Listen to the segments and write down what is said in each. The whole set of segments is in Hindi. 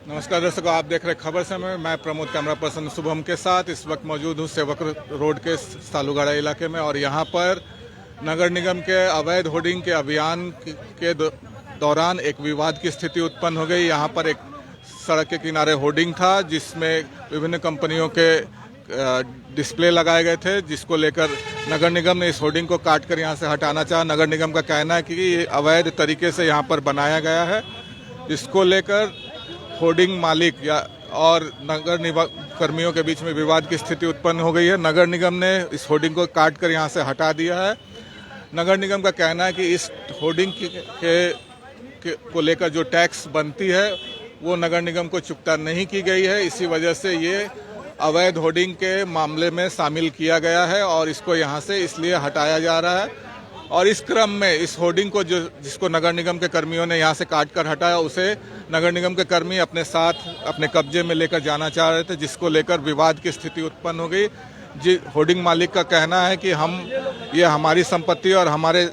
नमस्कार दर्शकों, आप देख रहे खबर समय। मैं प्रमोद कैमरा पर्सन शुभम के साथ इस वक्त मौजूद हूँ सेवक रोड के सालूगढ़ा इलाके में। और यहाँ पर नगर निगम के अवैध होर्डिंग के अभियान के दौरान एक विवाद की स्थिति उत्पन्न हो गई। यहाँ पर एक सड़क के किनारे होर्डिंग था जिसमें विभिन्न कंपनियों के डिस्प्ले लगाए गए थे, जिसको लेकर नगर निगम ने इस होर्डिंग को काट कर यहाँ से हटाना चाहा। नगर निगम का कहना है कि ये अवैध तरीके से यहाँ पर बनाया गया है, जिसको लेकर होर्डिंग मालिक या और नगर निगम कर्मियों के बीच में विवाद की स्थिति उत्पन्न हो गई है। नगर निगम ने इस होर्डिंग को काट कर यहाँ से हटा दिया है। नगर निगम का कहना है कि इस होर्डिंग को लेकर जो टैक्स बनती है वो नगर निगम को चुकता नहीं की गई है। इसी वजह से ये अवैध होर्डिंग के मामले में शामिल किया गया है और इसको यहाँ से इसलिए हटाया जा रहा है। और इस क्रम में इस होर्डिंग को जिसको नगर निगम के कर्मियों ने यहाँ से काट कर हटाया, उसे नगर निगम के कर्मी अपने साथ अपने कब्जे में लेकर जाना चाह रहे थे, जिसको लेकर विवाद की स्थिति उत्पन्न हो गई। होर्डिंग मालिक का कहना है कि ये हमारी संपत्ति और हमारे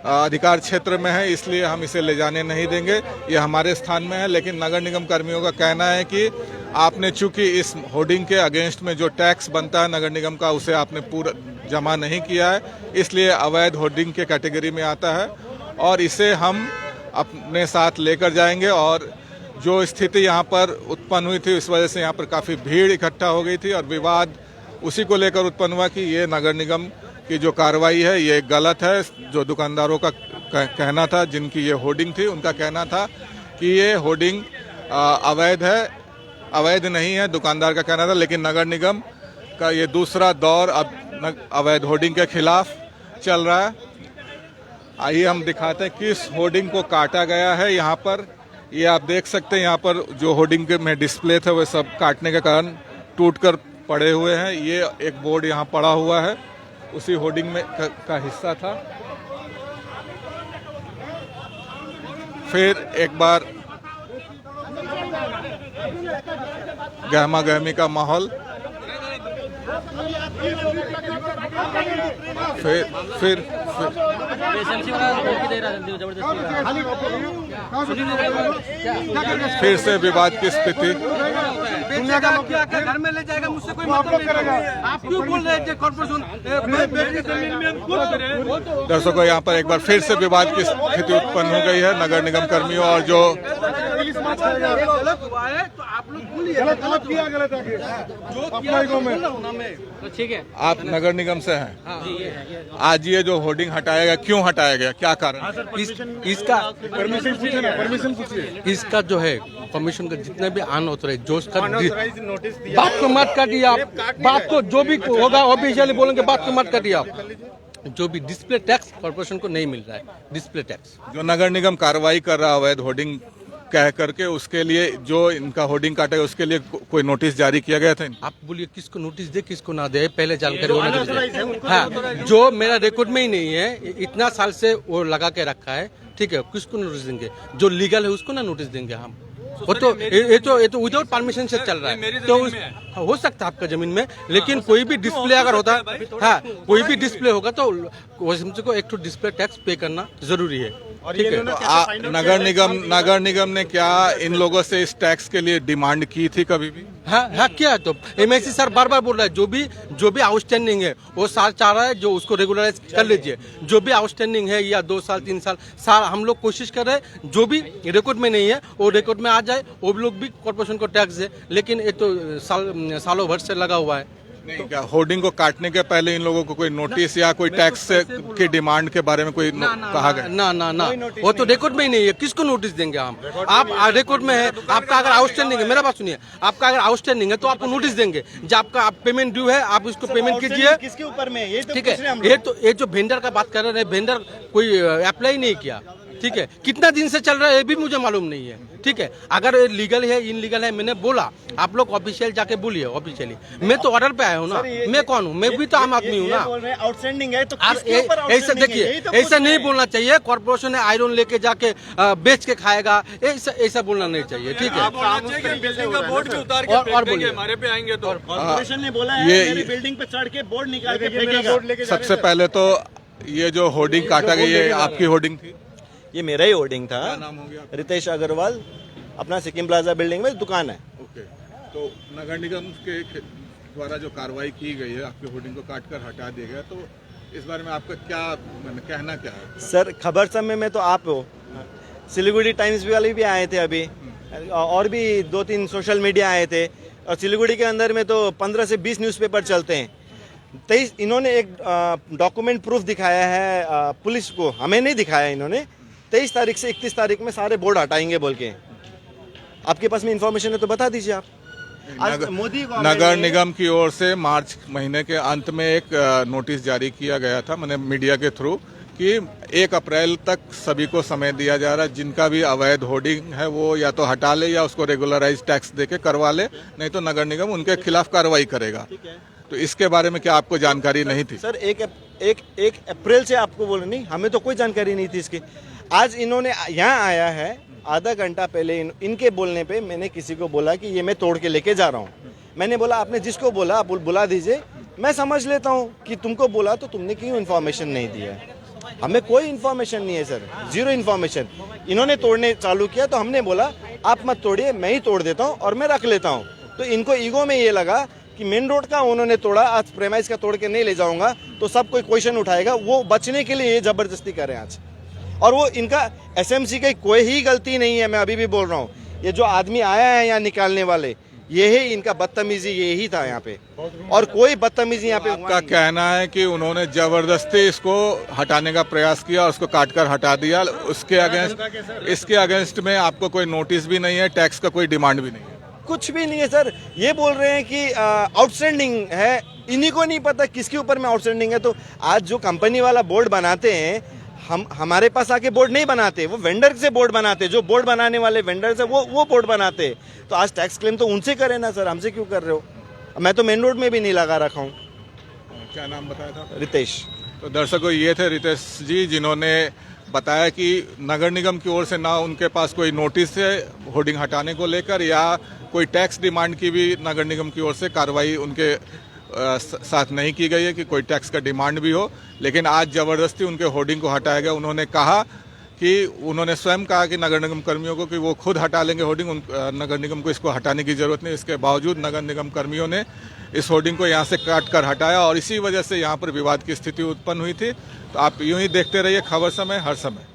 अधिकार क्षेत्र में है, इसलिए हम इसे ले जाने नहीं देंगे, ये हमारे स्थान में है। लेकिन नगर निगम कर्मियों का कहना है कि आपने चूंकि इस होर्डिंग के अगेंस्ट में जो टैक्स बनता है नगर निगम का, उसे आपने पूरा जमा नहीं किया है, इसलिए अवैध होर्डिंग के कैटेगरी में आता है और इसे हम अपने साथ लेकर जाएंगे। और जो स्थिति यहाँ पर उत्पन्न हुई थी, इस वजह से यहाँ पर काफ़ी भीड़ इकट्ठा हो गई थी और विवाद उसी को लेकर उत्पन्न हुआ कि ये नगर निगम की जो कार्रवाई है ये गलत है। जो दुकानदारों का कहना था, जिनकी ये होर्डिंग थी, उनका कहना था कि ये होर्डिंग अवैध है, अवैध नहीं है, दुकानदार का कहना था। लेकिन नगर निगम का ये दूसरा दौर अब अवैध होर्डिंग के खिलाफ चल रहा है। आइए हम दिखाते हैं किस होर्डिंग को काटा गया है। यहाँ पर ये आप देख सकते हैं, यहाँ पर जो होर्डिंग में डिस्प्ले थे वो सब काटने के कारण टूटकर पड़े हुए हैं। ये एक बोर्ड यहाँ पड़ा हुआ है, उसी होर्डिंग में का हिस्सा था। फिर एक बार गहमा गहमी का माहौल, फिर से विवाद की स्थिति। घर में ले जाएगा, मुझसे कोई मतलब नहीं। आप क्यों बोल रहे हैं कॉर्पोरेशन? दर्शकों, यहाँ पर एक बार फिर से विवाद की स्थिति उत्पन्न हो गई है। नगर निगम कर्मियों और जो तो आप लोग बोलिए गलत किया, गलत है। ठीक है, आप नगर निगम से हैं। आज ये जो होर्डिंग हटाया गया, क्यों हटाया गया, क्या कारण? इसका परमिशन पूछिए। इसका जो है कमीशन का जितने भी अनऑथराइज जो बात को मत काटिए आप, बात को जो भी होगा ऑफिशियली बोलेंगे, बात को मत काटिए आप। जो भी डिस्प्ले टैक्स कॉर्पोरेशन को नहीं मिल रहा है, डिस्प्ले टैक्स जो नगर निगम कार्रवाई कर रहा है अवैध होर्डिंग कह करके, उसके लिए जो इनका होर्डिंग काटेगा उसके लिए कोई नोटिस जारी किया गया था। आप बोलिए किसको नोटिस दे किसको ना दे, पहले जानकारी होना चाहिए। हाँ, जो मेरा रिकॉर्ड में ही नहीं है, इतना साल से वो लगा के रखा है, ठीक है, किसको नोटिस देंगे? जो लीगल है उसको ना नोटिस देंगे हम। वो तो ये तो विदाउट परमिशन से चल रहा है, तो हो सकता है आपका जमीन में। लेकिन कोई भी डिस्प्ले अगर होता है, हाँ, कोई भी डिस्प्ले होगा तो को एक तो डिस्प्ले टैक्स पे करना जरूरी है, ठीक है। तो नगर निगम ने क्या इन लोगों से इस टैक्स के लिए डिमांड की थी कभी भी? हाँ किया। तो एमएससी सर बार बार बोल रहा है जो भी आउटस्टैंडिंग है वो साल चाह रहा है, जो उसको रेगुलराइज कर लीजिए। जो भी आउटस्टैंडिंग है या 2 साल 3 साल हम लोग कोशिश कर रहे हैं, जो भी रिकॉर्ड में नहीं है वो रिकॉर्ड में आ जाए, वो लोग भी कॉर्पोरेशन को टैक्स दे। लेकिन ये तो सालों भर से लगा हुआ है। नहीं, क्या होर्डिंग को काटने के पहले इन लोगों को कोई नोटिस या कोई टैक्स की डिमांड के बारे में कोई कहा गया? ना, वो तो रिकॉर्ड में ही नहीं है, किसको नोटिस देंगे हम? आप रिकॉर्ड में है, आपका अगर आउटस्टैंडिंग है, मेरा बात सुनिए, आपका अगर आउटस्टैंडिंग है तो आपको नोटिस देंगे। जब आपका पेमेंट ड्यू है, आप उसको पेमेंट कीजिए। किसके ऊपर में ये? ठीक है, ये जो वेंडर का बात कर रहे हैं, वेंडर कोई अप्लाई नहीं किया, ठीक है। कितना दिन से चल रहा है ये भी मुझे मालूम नहीं है, ठीक है। अगर लीगल है इनलीगल है, मैंने बोला, आप लोग ऑफिशियल जाके बोलिए ऑफिशियली। मैं तो ऑर्डर पे आया हूँ ना, मैं कौन हूँ? मैं भी तो आम आदमी हूँ ना। आउटस्टैंडिंग है तो ऐसा देखिए, ऐसा नहीं बोलना चाहिए। कॉर्पोरेशन आयरन लेके जाके बेच के खाएगा, ऐसा बोलना नहीं चाहिए, ठीक है। और बोलिए, हमारे पे आएंगे तो कॉर्पोरेशन ने बोला है मेरी बिल्डिंग पे चढ़ के बोर्ड निकाल के फेंकेगा। सबसे पहले तो ये जो होर्डिंग काटा गया, ये आपकी होर्डिंग थी? ये मेरा ही होर्डिंग था। क्या नाम हो गया? रितेश अग्रवाल, अपना सिक्किम प्लाजा बिल्डिंग में दुकान है। ओके, तो नगर निगम के द्वारा जो कार्रवाई की गई है, आपके होर्डिंग को काट कर हटा दिया गया, तो इस बारे में आपका क्या कहना क्या है? सर खबर समय में तो आप हो, सिलीगुड़ी टाइम्स वाले भी आए थे अभी, और भी 2-3 सोशल मीडिया आए थे, और सिलीगुड़ी के अंदर में तो 15 से 20 न्यूज़पेपर चलते हैं। 23 इन्होंने एक डॉक्यूमेंट प्रूफ दिखाया है पुलिस को, हमें नहीं दिखाया इन्होंने। 23 तारीख से 31 तारीख में सारे बोर्ड हटाएंगे बोल के। आपके पास में इंफॉर्मेशन है तो बता दीजिए आप। आज मोदी नगर निगम की ओर से मार्च महीने के अंत में एक नोटिस जारी किया गया था, मैंने मीडिया के थ्रू, कि 1 अप्रैल तक सभी को समय दिया जा रहा है, जिनका भी अवैध होर्डिंग है वो या तो हटा ले या उसको रेगुलराइज टैक्स देके करवा ले, नहीं तो नगर निगम उनके खिलाफ कार्रवाई करेगा। तो इसके बारे में क्या आपको जानकारी नहीं थी? सर 1 अप्रैल से आपको बोल नहीं, हमें तो कोई जानकारी नहीं थी इसकी। आज इन्होंने यहाँ आया है, आधा घंटा पहले इनके बोलने पे मैंने किसी को बोला कि ये मैं तोड़ के लेके जा रहा हूँ। मैंने बोला आपने जिसको बोला आप बुला दीजिए, मैं समझ लेता हूँ कि तुमको बोला तो तुमने क्यों इन्फॉर्मेशन नहीं दिया है। हमें कोई इन्फॉर्मेशन नहीं है सर, 0 इन्फॉर्मेशन। इन्होंने तोड़ने चालू किया तो हमने बोला आप मत तोड़िए, मैं ही तोड़ देता हूँ और मैं रख लेता हूँ। तो इनको ईगो में ये लगा कि मेन रोड का उन्होंने तोड़ा, आज प्रेमाइज का तोड़ के नहीं ले जाऊंगा तो सब कोई क्वेश्चन उठाएगा, वो बचने के लिए ये जबरदस्ती करें आज। और वो इनका एसएमसी की कोई ही गलती नहीं है, मैं अभी भी बोल रहा हूँ। ये जो आदमी आया है यहाँ निकालने वाले, ये ही इनका बदतमीजी यही था यहाँ पे, और कोई बदतमीजी यहाँ पे। आपका कहना है कि उन्होंने जबरदस्ती इसको हटाने का प्रयास किया और उसको काट कर हटा दिया, उसके अगेंस्ट, इसके अगेंस्ट में आपको कोई नोटिस भी नहीं है, टैक्स का कोई डिमांड भी नहीं है? कुछ भी नहीं है सर। ये बोल रहे हैं कि आउटस्टैंडिंग है, इन्हीं को नहीं पता किसके ऊपर में आउटस्टैंडिंग है। तो आज जो कंपनी वाला बोर्ड बनाते हैं, हमारे पास आके बोर्ड नहीं बनाते, वो वेंडर से बोर्ड बनाते, जो बोर्ड बनाने वाले वेंडर्स है वो बोर्ड बनाते। तो आज टैक्स क्लेम तो उनसे करे ना सर, हमसे क्यों कर रहे हो? मैं तो मेन रोड में भी नहीं लगा रखा हूँ। क्या नाम बताया था? रितेश। तो दर्शकों, ये थे रितेश जी, जिन्होंने बताया कि नगर निगम की ओर से ना उनके पास कोई नोटिस है होर्डिंग हटाने को लेकर, या कोई टैक्स डिमांड की भी नगर निगम की ओर से कार्रवाई उनके साथ नहीं की गई है कि कोई टैक्स का डिमांड भी हो। लेकिन आज जबरदस्ती उनके होर्डिंग को हटाया गया। उन्होंने कहा कि उन्होंने स्वयं कहा कि नगर निगम कर्मियों को कि वो खुद हटा लेंगे होर्डिंग, नगर निगम को इसको हटाने की जरूरत नहीं। इसके बावजूद नगर निगम कर्मियों ने इस होर्डिंग को यहाँ से काट कर हटाया और इसी वजह से यहाँ पर विवाद की स्थिति उत्पन्न हुई थी। तो आप यूं ही देखते रहिए खबर समय, हर समय।